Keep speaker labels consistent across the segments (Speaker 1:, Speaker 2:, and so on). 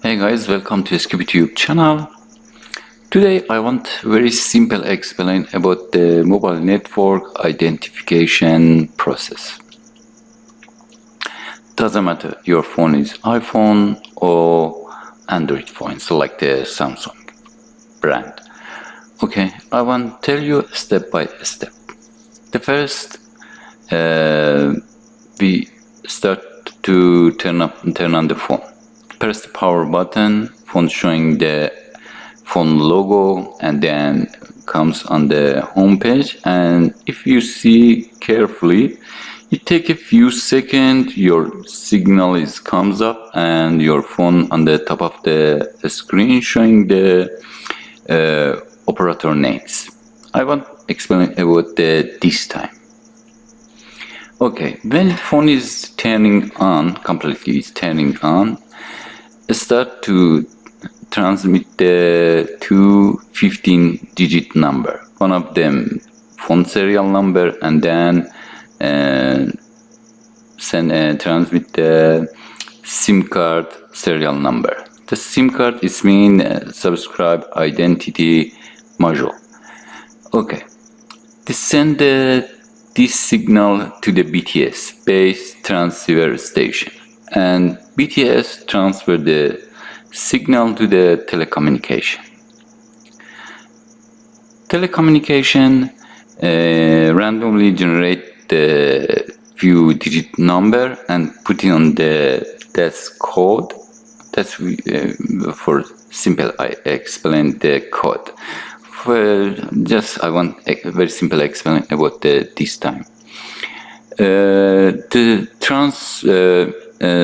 Speaker 1: Hey guys, welcome to SkippyTube channel. Today I want very simple explain about the mobile network identification process. Doesn't matter your phone is iPhone or Android phone, select the Samsung brand. Okay, I want to tell you step by step. The first, we start to turn on the phone. Press the power button, phone showing the phone logo, and then comes on the home page. And if you see carefully, it take a few seconds, your signal comes up and your phone on the top of the screen showing the operator names. I want to explain about this time. Okay, when the phone is turning on, completely is turning on, start to transmit the two 15-digit number. One of them phone serial number, and then transmit the SIM card serial number. The SIM card is mean subscribe identity module. Okay, this send this signal to the BTS, base transceiver station, and BTS transfer the signal to the telecommunication. Telecommunication randomly generate the few digit number and put it on the desk code. That's for simple. I explain the code. Well, just I want a very simple explanation about this time. The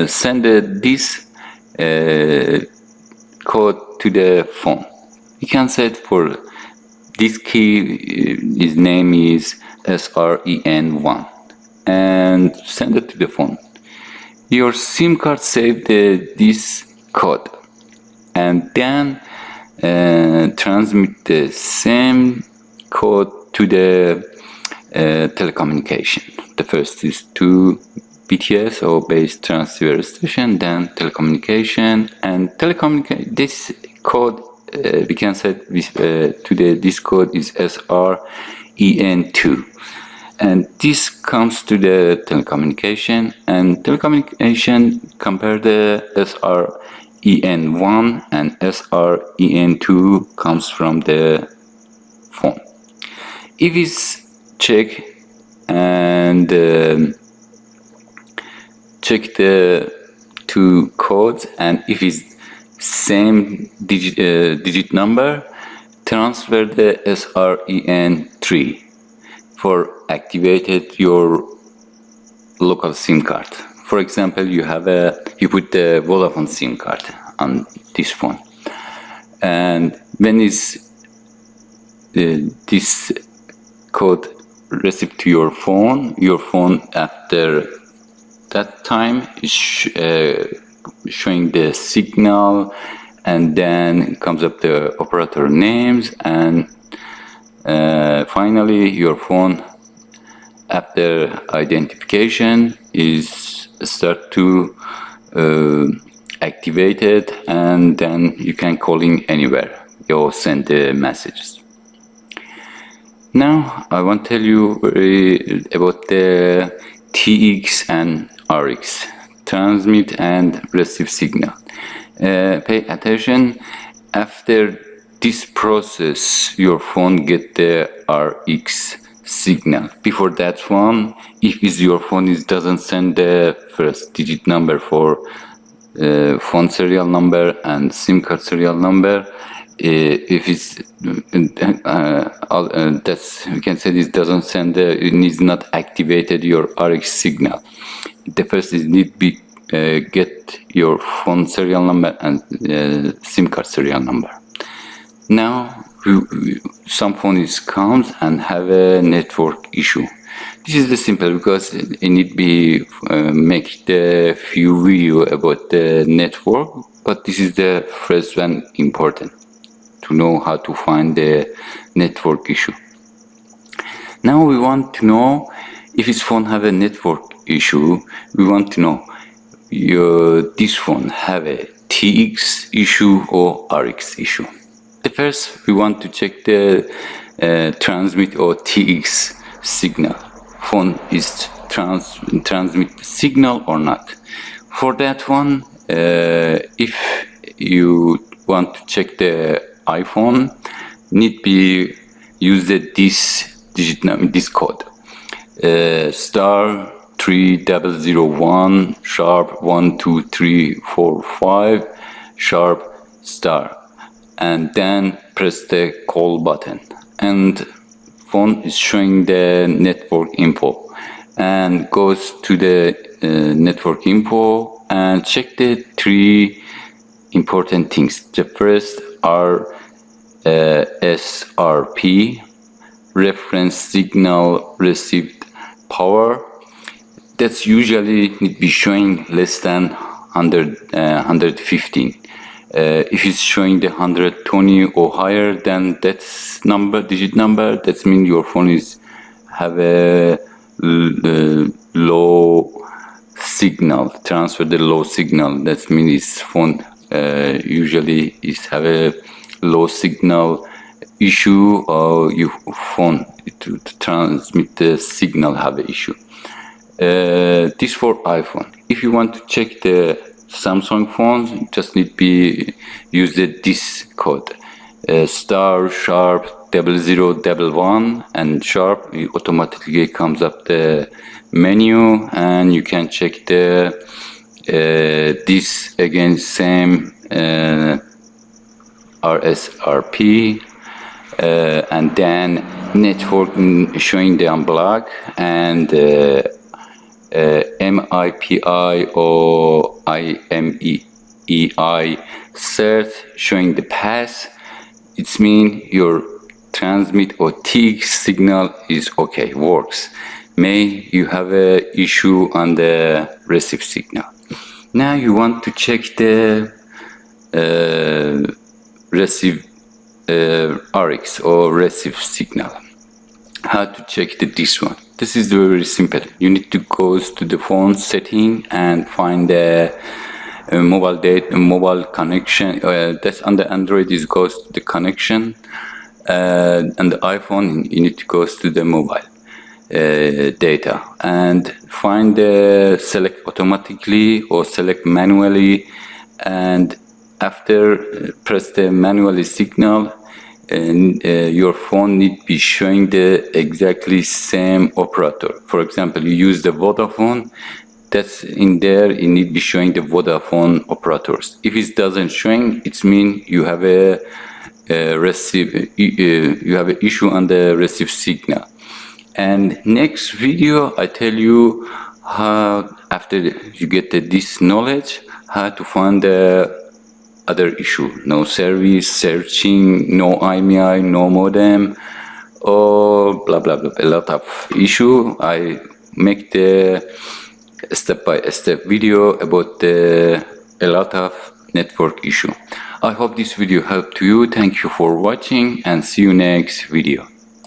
Speaker 1: send this code to the phone. You can set for this key. His name is SREN1, and send it to the phone. Your SIM card saved this code, and then transmit the same code to the telecommunication. The first is to BTS or base transceiver station, then telecommunication, and this code we can set this code is SREN2, and this comes to the telecommunication, and telecommunication compare the SREN1 and SREN2 comes from the phone. If it's check and check the two codes, and if it's same digit number, transfer the SREN3 for activated your local SIM card. For example, you put the Vodafone SIM card on this phone, and when is this code received to your phone after that time is showing the signal, and then comes up the operator names, and finally your phone after identification is start to activated, and then you can calling anywhere or send the messages. Now I want to tell you about the TX and RX, transmit and receive signal. Pay attention, after this process your phone get the RX signal. Before that one, if your phone doesn't send the first digit number for phone serial number and SIM card serial number, if it's that's we can say this doesn't send it is not activated your RX signal. The first is need be get your phone serial number and SIM card serial number. Now some phone comes and have a network issue. This is the simple, because it need be make the few video about the network, but this is the first one important to know how to find the network issue. Now we want to know if his phone have a network issue. We want to know this phone have a TX issue or RX issue. The first, we want to check the transmit or TX signal. Phone is transmit signal or not. For that one, if you want to check the iPhone, need be use this digit number, this code, star 3001 sharp 12345 sharp star, and then press the call button, and phone is showing the network info, and goes to the network info and check the three important things. The first are SRP, reference signal received power. That's usually need be showing less than 115. If it's showing the 120 or higher than that number, digit number, that means your phone is have a low signal, transfer the low signal. That means its phone usually is have a low signal issue, or your phone to transmit the signal have an issue. This for iPhone. If you want to check the Samsung phones, you just need to use this code, star sharp 0011 and sharp. It automatically comes up the menu, and you can check the this again same RSRP, and then network showing the unblock, and MIPI or IMEI cert showing the pass. It means your transmit or TX signal is okay, works. May you have a issue on the receive signal. Now you want to check the receive RX or receive signal. How to check this one? This is very simple. You need to go to the phone setting and find the mobile connection. That's on the Android is goes to the connection, and the iPhone you need to go to the mobile data, and find the select automatically or select manually, and after press the manually signal, and your phone need be showing the exactly same operator. For example, you use the Vodafone, that's in there, it need be showing the Vodafone operators. If it doesn't showing, it means you have a receive, you have an issue on the receive signal. And next video I tell you how, after you get this knowledge, how to find the other issue, no service, searching, no IMEI, no modem, or blah blah blah, a lot of issue. I make the step-by-step video about a lot of network issue. I hope this video helped you. Thank you for watching, and see you next video.